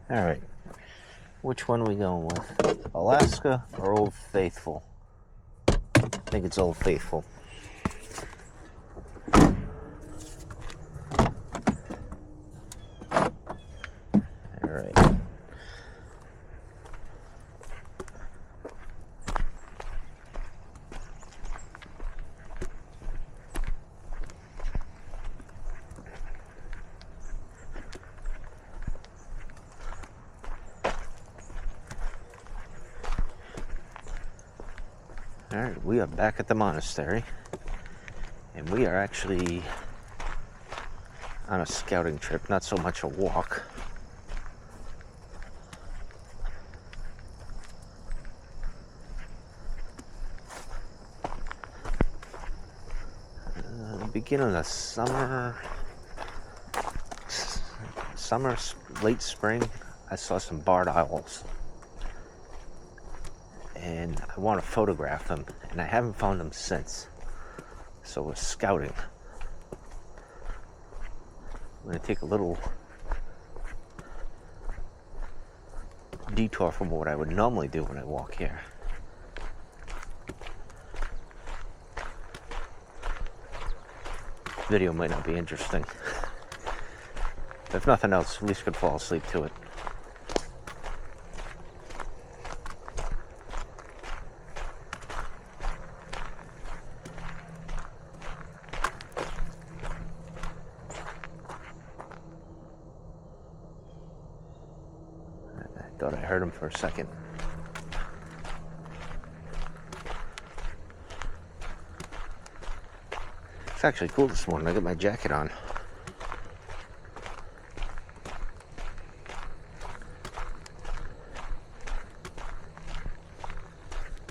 Alright, which one are we going with? Alaska or Old Faithful? I think it's Old Faithful. Alright. Alright, we are back at the monastery, and we are actually on a scouting trip, not so much a walk. Beginning of the summer, late spring, I saw some barred owls. And I want to photograph them, and I haven't found them since. So we're scouting. I'm going to take a little detour from what I would normally do when I walk here. Video might not be interesting. If nothing else, at least you could fall asleep to it. I thought I heard him for a second. It's actually cool this morning. I got my jacket on.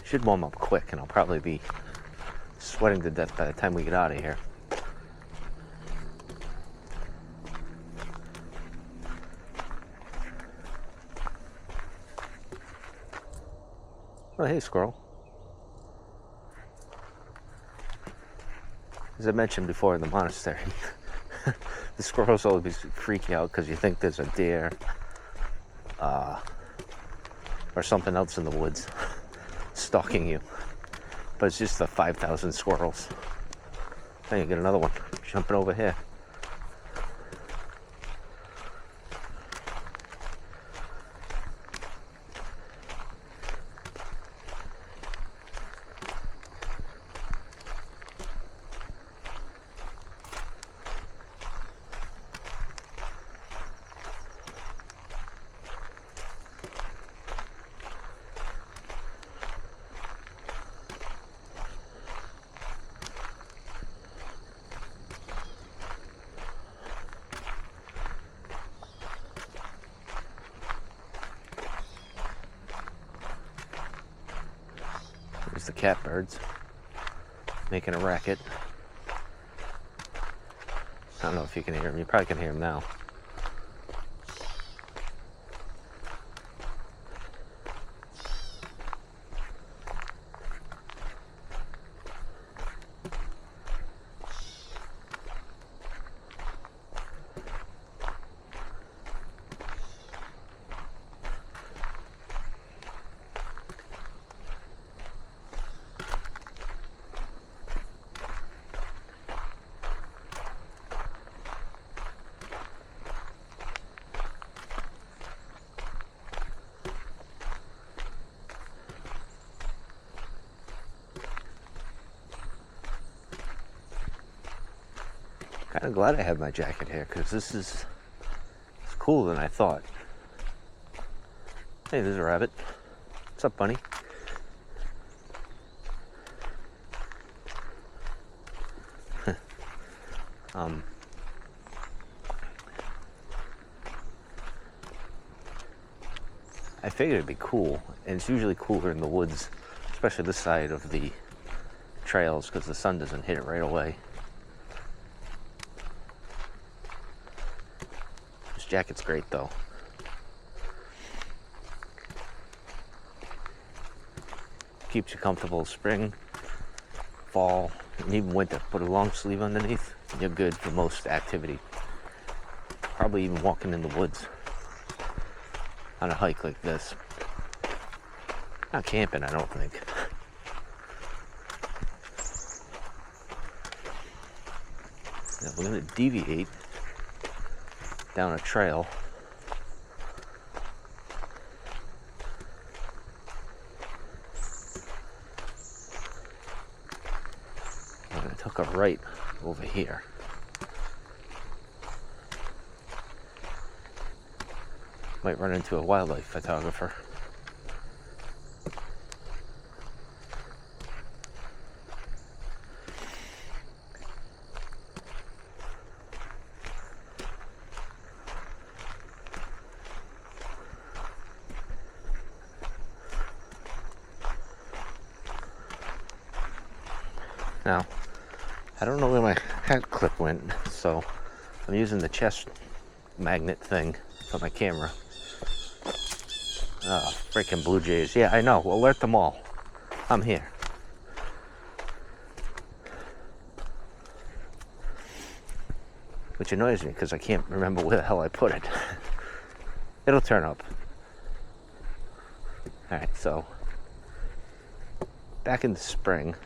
Should warm up quick, and I'll probably be sweating to death by the time we get out of here. Oh, hey, squirrel. As I mentioned before in the monastery, the squirrels always freak you out because you think there's a deer or something else in the woods stalking you. But it's just the 5,000 squirrels. Hey, you get another one jumping over here. There's the catbirds making a racket. I don't know if you can hear them. You probably can hear them now. Kind of glad I have my jacket here because it's cooler than I thought. Hey, there's a rabbit. What's up, bunny? I figured it'd be cool, and it's usually cooler in the woods, especially this side of the trails because the sun doesn't hit it right away. This jacket's great though. Keeps you comfortable spring, fall, and even winter. Put a long sleeve underneath, and you're good for most activity. Probably even walking in the woods. on a hike like this. Not camping, I don't think. Now we're going to deviate down a trail. I'm going to take a right over here. Might run into a wildlife photographer. Now, I don't know where my hat clip went, so I'm using the chest magnet thing for my camera. Freaking blue jays. Yeah, I know. Alert them all. I'm here. Which annoys me because I can't remember where the hell I put it. It'll turn up. Alright, so back in the spring,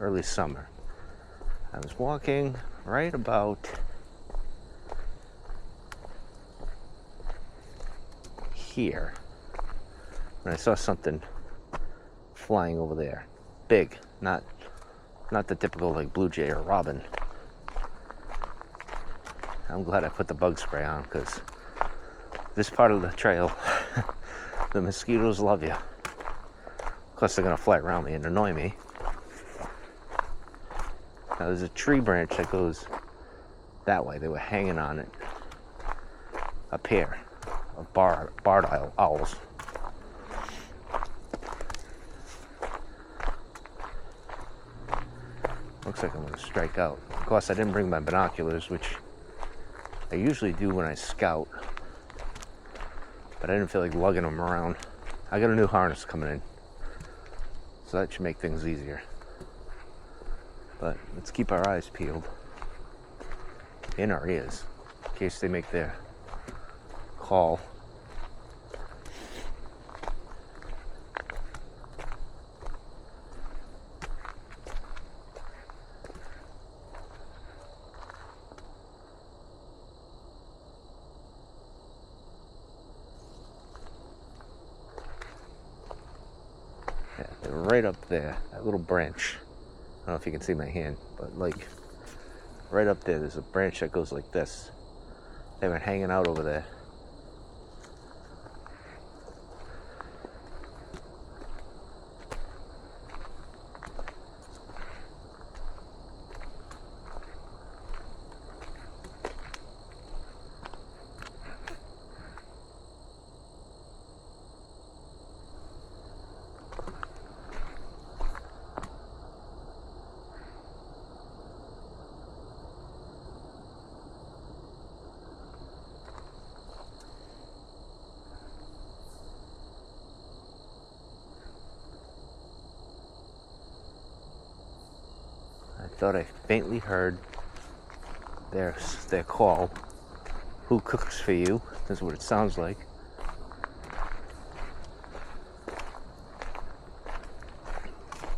early summer, I was walking right about here when I saw something flying over there. Big, not the typical like blue jay or robin. I'm glad I put the bug spray on because this part of the trail, the mosquitoes love you. Of course, they're gonna fly around me and annoy me. Now there's a tree branch that goes that way. They were hanging on it. A pair of barred owls. Looks like I'm gonna strike out. Of course, I didn't bring my binoculars, which I usually do when I scout, but I didn't feel like lugging them around. I got a new harness coming in, so that should make things easier. But let's keep our eyes peeled, in our ears, in case they make their call. Yeah, they're right up there, that little branch. I don't know if you can see my hand, but like right up there's a branch that goes like this. They've been hanging out over there. I thought I faintly heard their call. Who cooks for you? That's what it sounds like.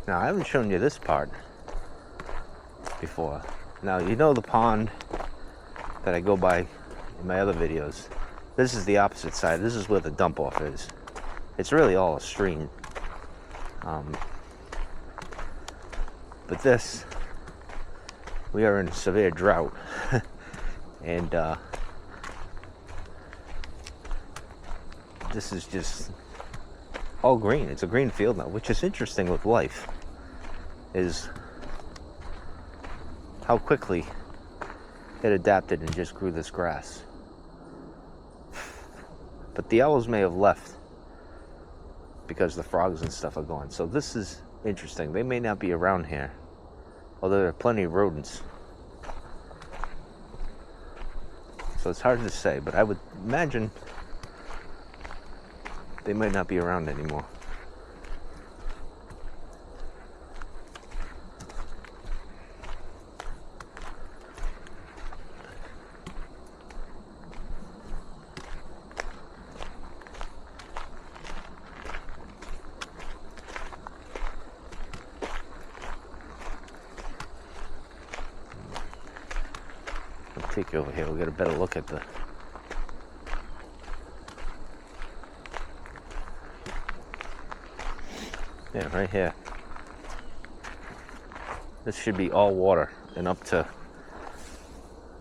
Now, I haven't shown you this part before. Now, you know the pond that I go by in my other videos. This is the opposite side. This is where the dump off is. It's really all a stream. But this, we are in severe drought. And this is just all green. It's a green field now, which is interesting with life, is how quickly it adapted and just grew this grass. But the owls may have left because the frogs and stuff are gone. So this is interesting. They may not be around here, although there are plenty of rodents. So it's hard to say, but I would imagine they might not be around anymore. Take you over here. We'll get a better look at the... Yeah, right here. This should be all water and up to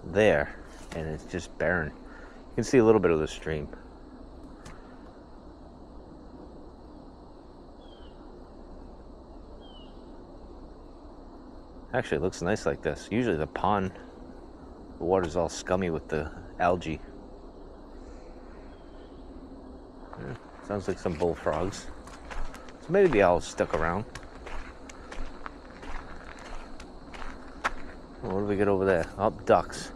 there, and it's just barren. You can see a little bit of the stream. Actually, it looks nice like this. Usually the pond, the water's all scummy with the algae. Yeah, sounds like some bullfrogs. So maybe the owls stuck around. What do we get over there? Oh, ducks.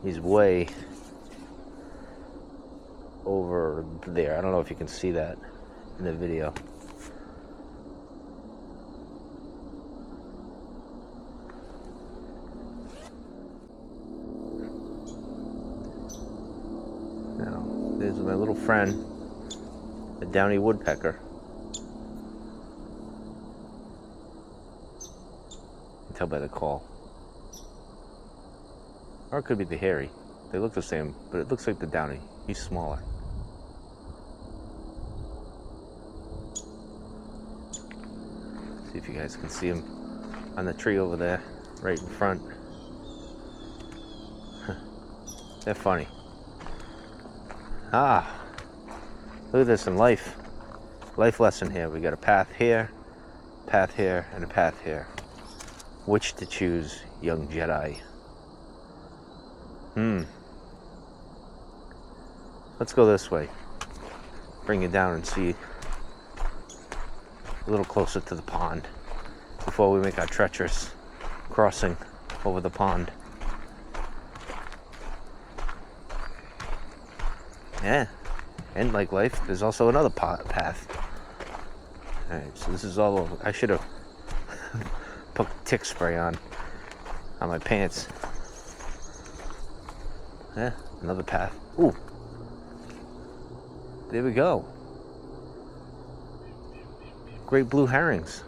He's way over there. I don't know if you can see that in the video. Now, there's my little friend, the downy woodpecker. You can tell by the call. Or it could be the hairy. They look the same, but it looks like the downy. He's smaller. See if you guys can see him on the tree over there, right in front. They're funny. Ah, look at this in life. Life lesson here. We got a path here, and a path here. Which to choose, young Jedi? Let's go this way. Bring it down and see a little closer to the pond before we make our treacherous crossing over the pond. Yeah, and like life, there's also another path. Alright, so this is all over. I should have put tick spray on my pants. Yeah, another path. Ooh. There we go. Great blue herrings.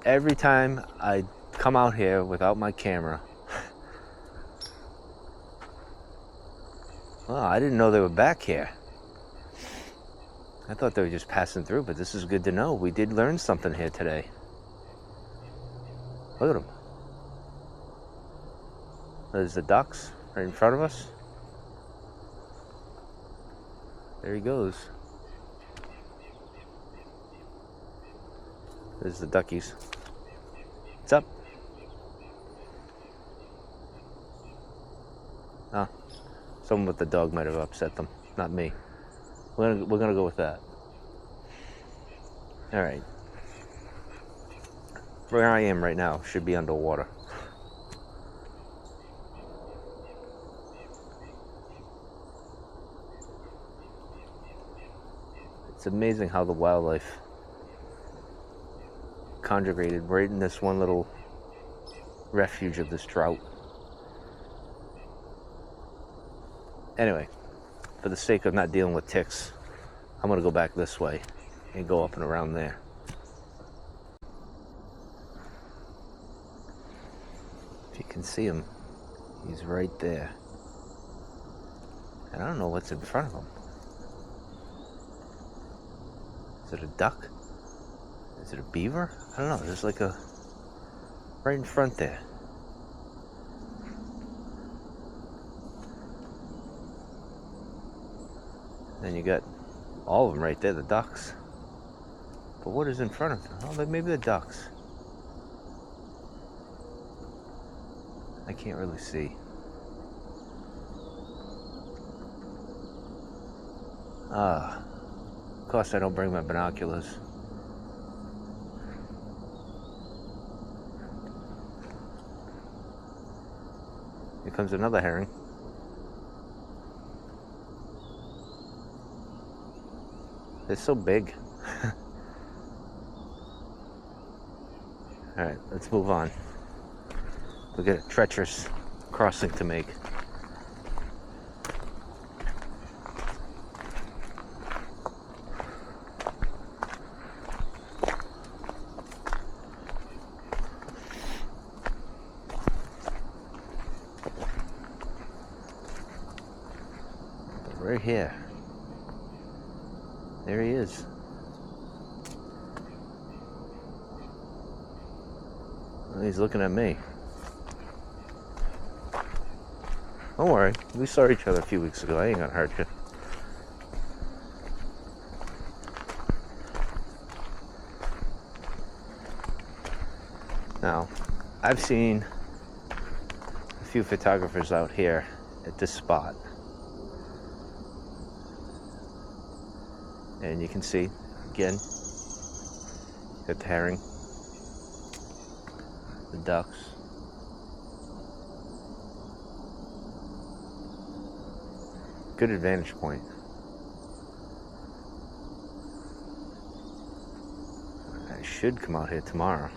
Every time I come out here without my camera, well, I didn't know they were back here. I thought they were just passing through, but this is good to know. We did learn something here today. Look at them. There's the ducks right in front of us. There he goes. There's the duckies. What's up? Oh, someone with the dog might have upset them, not me. We're gonna go with that. All right. Where I am right now should be underwater. It's amazing how the wildlife congregated right in this one little refuge of this trout. Anyway, for the sake of not dealing with ticks, I'm gonna go back this way and go up and around there. If you can see him, he's right there. And I don't know what's in front of him. Is it a duck? Is it a beaver? I don't know. There's like a... right in front there. Then you got all of them right there, the ducks. But what is in front of them? Oh, maybe the ducks. I can't really see. Of course I don't bring my binoculars. Here comes another herring. They're so big. Alright, let's move on. We've got a treacherous crossing to make. right here. There he is. Well, he's looking at me. Don't worry, we saw each other a few weeks ago. I ain't gonna hurt you. Now, I've seen a few photographers out here at this spot. And you can see, again, got the herring, the ducks. Good advantage point. I should come out here tomorrow.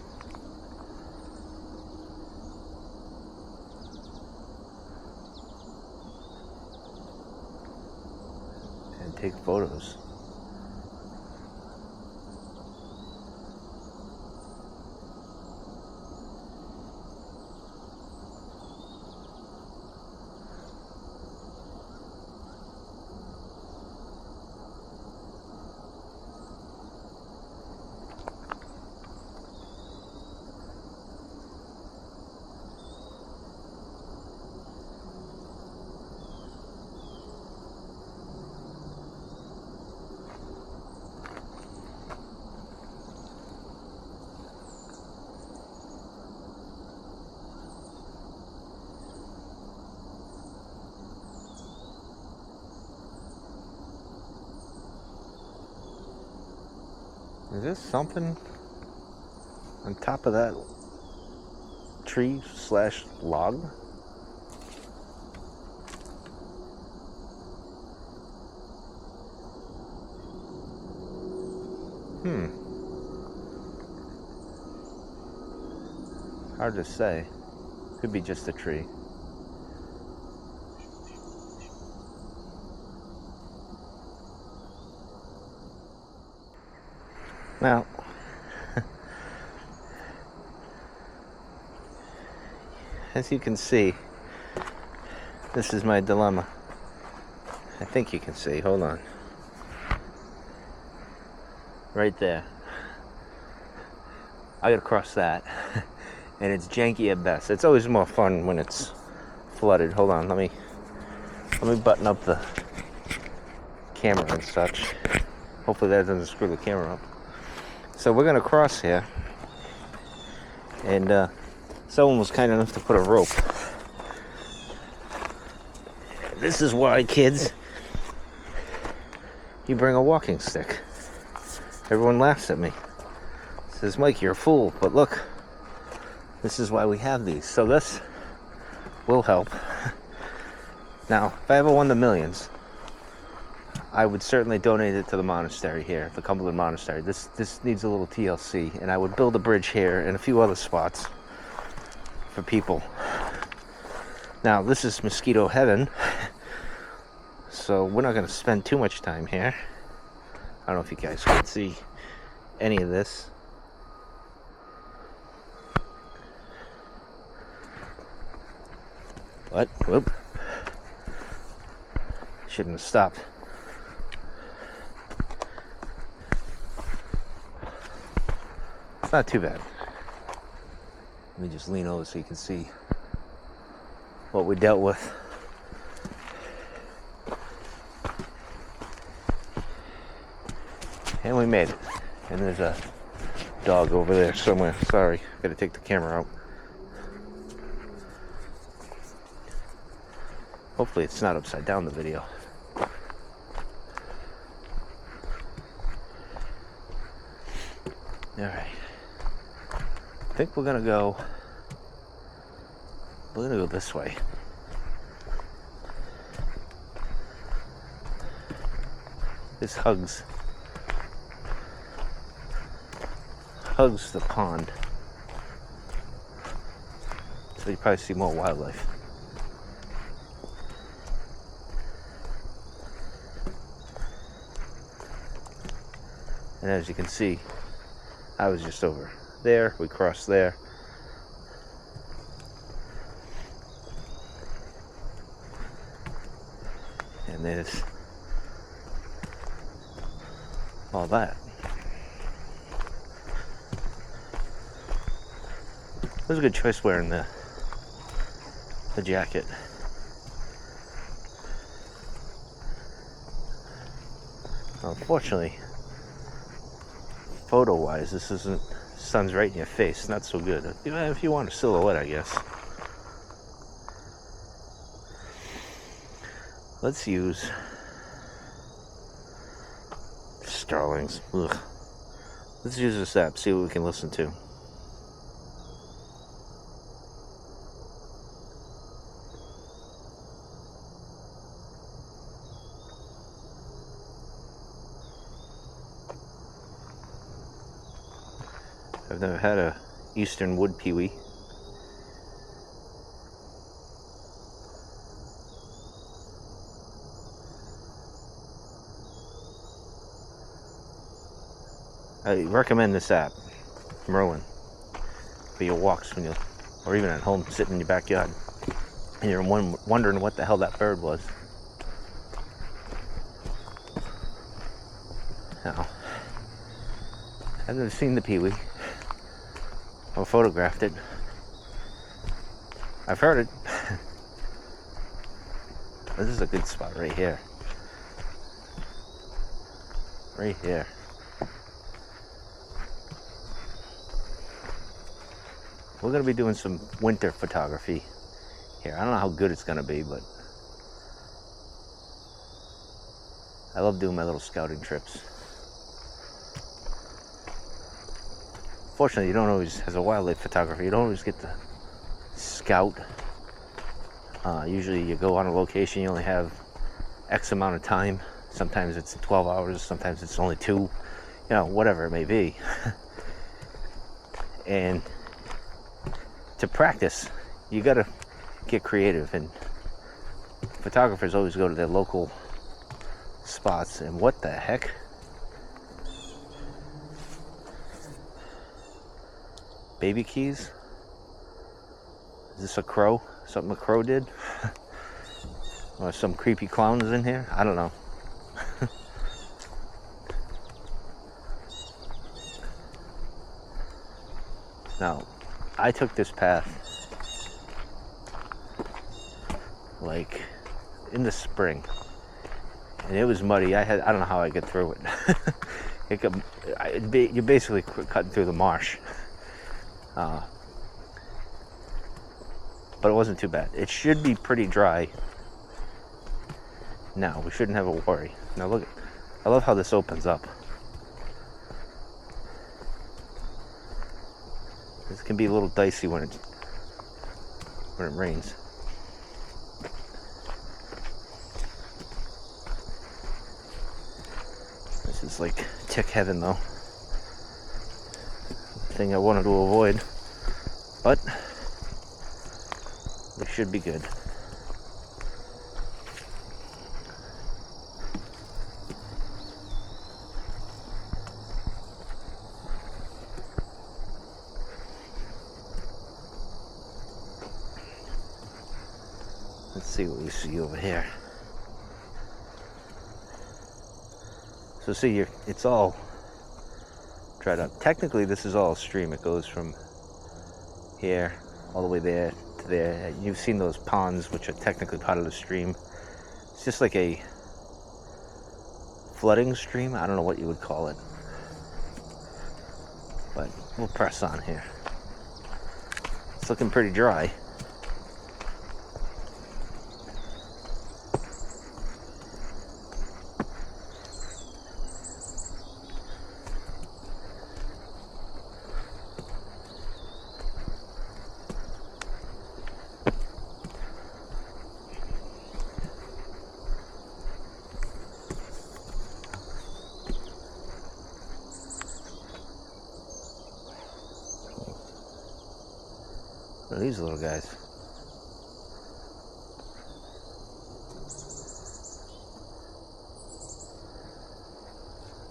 And take photos. Is this something on top of that tree / log? Hard to say. Could be just a tree. Now, as you can see, this is my dilemma. I think you can see. Hold on. Right there. I gotta cross that. And it's janky at best. It's always more fun when it's flooded. Hold on, let me button up the camera and such. Hopefully that doesn't screw the camera up. So we're gonna cross here, and someone was kind enough to put a rope. This is why, kids, you bring a walking stick. Everyone laughs at me. Says, Mike, you're a fool, but look, this is why we have these. So this will help. Now, if I ever won the millions, I would certainly donate it to the monastery here, the Cumberland Monastery. This needs a little TLC, and I would build a bridge here and a few other spots for people. Now, this is mosquito heaven, so we're not going to spend too much time here. I don't know if you guys can see any of this. What? Whoop. Shouldn't have stopped. It's not too bad. Let me just lean over so you can see what we dealt with. And we made it. And there's a dog over there somewhere. Sorry, gotta take the camera out. Hopefully it's not upside down, the video. Alright. I think we're gonna go this way. This hugs the pond. So you probably see more wildlife. And as you can see, I was just over there. We crossed there. And there's all that. It was a good choice wearing the jacket. Unfortunately, photo-wise, this isn't, sun's right in your face, not so good. If you want a silhouette, I guess. Let's use Starlings. Ugh. Let's use this app, see what we can listen to. I've never had a eastern wood pewee. I recommend this app, Merlin, for your walks when you, or even at home, sitting in your backyard, and you're wondering what the hell that bird was. Now, I've never seen the pewee or photographed it. I've heard it. This is a good spot right here. Right here. We're going to be doing some winter photography here. I don't know how good it's going to be, but I love doing my little scouting trips. Fortunately, you don't always, as a wildlife photographer, you don't always get to scout. Usually you go on a location, you only have X amount of time. Sometimes it's 12 hours, sometimes it's only 2, you know, whatever it may be. And to practice, you gotta get creative, and photographers always go to their local spots. And what the heck? Baby keys? Is this a crow? Something a crow did? Or some creepy clowns in here? I don't know. Now, I took this path like in the spring, and it was muddy. I don't know how I get through it. You're basically cutting through the marsh. But it wasn't too bad. It should be pretty dry now. We shouldn't have a worry. Now look, I love how this opens up. This can be a little dicey when it rains. This is like tick heaven, though. Thing I wanted to avoid, but we should be good. Let's see what we see over here. So see, it's all dried up. Technically, this is all a stream. It goes from here all the way there to there. You've seen those ponds, which are technically part of the stream. It's just like a flooding stream. I don't know what you would call it, but we'll press on here. It's looking pretty dry. What are these little guys?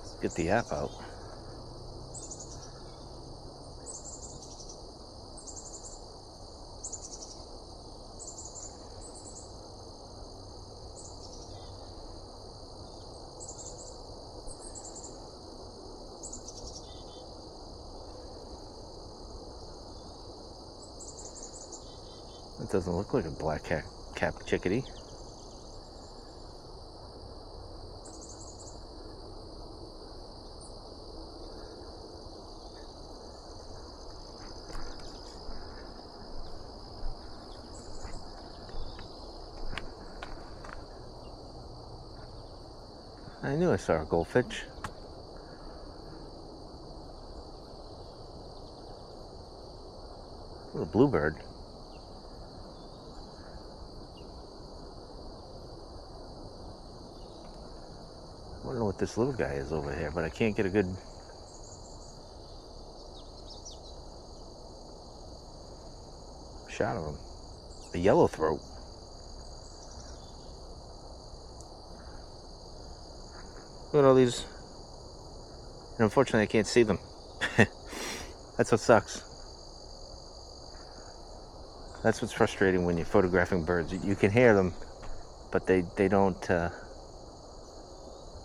Let's get the app out. doesn't look like a black cap chickadee. I knew I saw a goldfinch. A little bluebird. I don't know what this little guy is over here, but I can't get a good shot of him. A yellow throat. Look at all these. And unfortunately, I can't see them. That's what sucks. That's what's frustrating when you're photographing birds. You can hear them, but they don't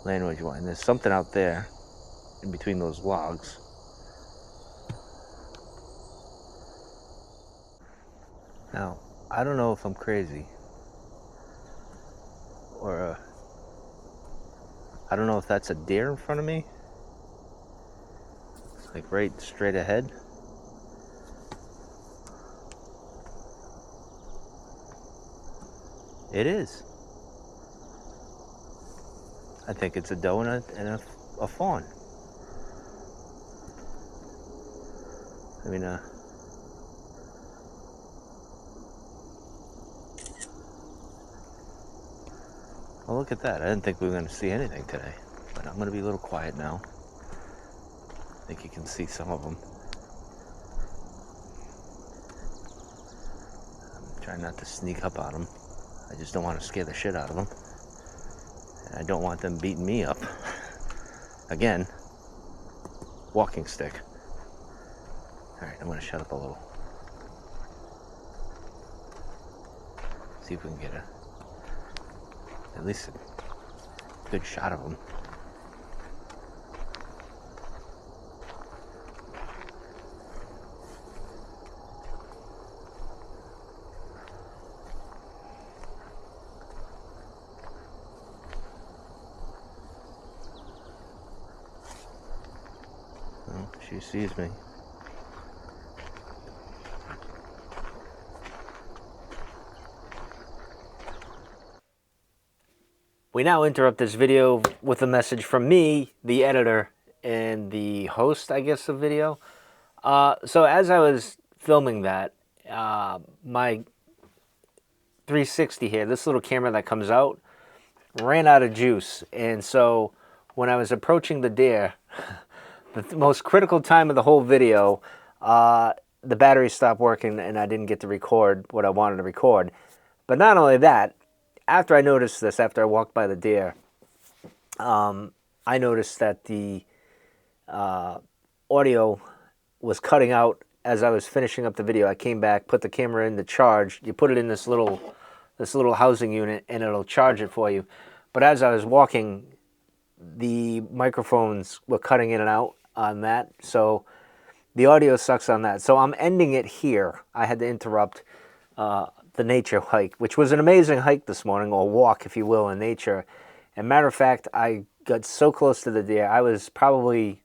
land what you want. And there's something out there in between those logs. Now, I don't know if I'm crazy, or I don't know if that's a deer in front of me, like right straight ahead. It is. I think it's a doe and a fawn. I mean, well, look at that. I didn't think we were going to see anything today, but I'm going to be a little quiet now. I think you can see some of them. I'm trying not to sneak up on them. I just don't want to scare the shit out of them. And I don't want them beating me up. Again, walking stick. Alright, I'm going to shut up a little. See if we can get at least a good shot of them. Well, she sees me. We now interrupt this video with a message from me, the editor, and the host, I guess, of video. So as I was filming that, my 360 here, this little camera that comes out, ran out of juice. And so when I was approaching the deer, the most critical time of the whole video, the battery stopped working and I didn't get to record what I wanted to record. But not only that, after I noticed this, after I walked by the deer, I noticed that the audio was cutting out as I was finishing up the video. I came back, put the camera in to charge. You put it in this little housing unit and it'll charge it for you. But as I was walking, the microphones were cutting in and out on that. So the audio sucks on that. So I'm ending it here. I had to interrupt the nature hike, which was an amazing hike this morning, or walk, if you will, in nature. And matter of fact, I got so close to the deer. I was probably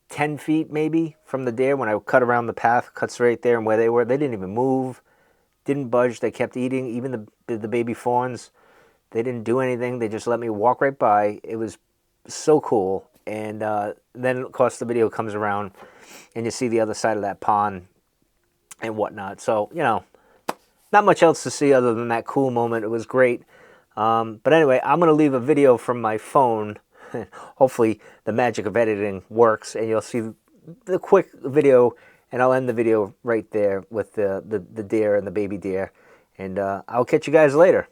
10 feet maybe from the deer when I cut around the path, cut straight there, and where they were, they didn't even move, didn't budge. They kept eating. Even the baby fawns, they didn't do anything. They just let me walk right by. It was so cool. And then, of course, the video comes around and you see the other side of that pond and whatnot. So, you know, not much else to see other than that cool moment. It was great. But anyway, I'm going to leave a video from my phone. Hopefully the magic of editing works and you'll see the quick video, and I'll end the video right there with the deer and the baby deer. And I'll catch you guys later.